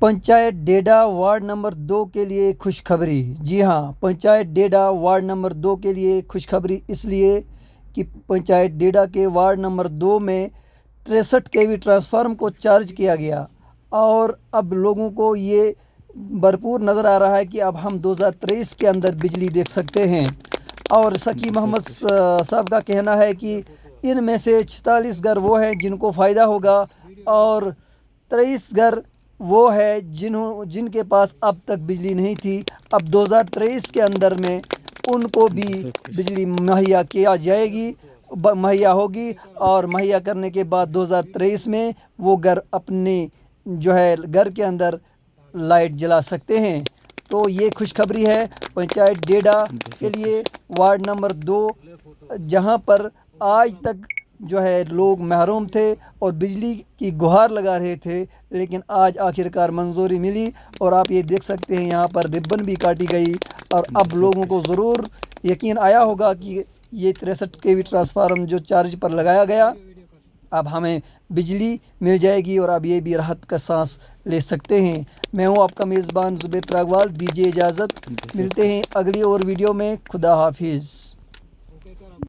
Panchayat डेडा ward number 2 के लिए खुशखबरी। जी हाँ, पंचायत डेडा वार्ड नंबर 2 के लिए खुशखबरी इसलिए कि पंचायत डेडा के वार्ड नंबर 2 में 63 केवी ट्रांसफार्म को चार्ज किया गया और अब लोगों को ये भरपूर नज़र आ रहा है कि अब हम 2023 के अंदर बिजली देख सकते हैं। और सकी मोहम्मद साहब का कहना है कि इनमें से 46 घर वो हैं जिनको फ़ायदा होगा और 23 घर वो है जिनके पास अब तक बिजली नहीं थी। अब 2023 के अंदर में उनको भी बिजली मुहैया किया जाएगी, मुहैया होगी और मुहैया करने के बाद 2023 में वो घर अपने जो है घर के अंदर लाइट जला सकते हैं। तो ये खुशखबरी है पंचायत डेडा के लिए वार्ड नंबर 2, जहां पर आज तक जो है लोग महरूम थे और बिजली की गुहार लगा रहे थे, लेकिन आज आखिरकार मंजूरी मिली और आप ये देख सकते हैं यहाँ पर रिबन भी काटी गई और अब लोगों को ज़रूर यकीन आया होगा कि ये 63 केवी ट्रांसफार्मर जो चार्ज पर लगाया गया अब हमें बिजली मिल जाएगी और अब ये भी राहत का सांस ले सकते हैं। मैं हूँ आपका मेज़बान ज़ुबैर त्रागवाल, दीजिए इजाज़त, मिलते हैं अगली और वीडियो में। खुदा हाफिज़।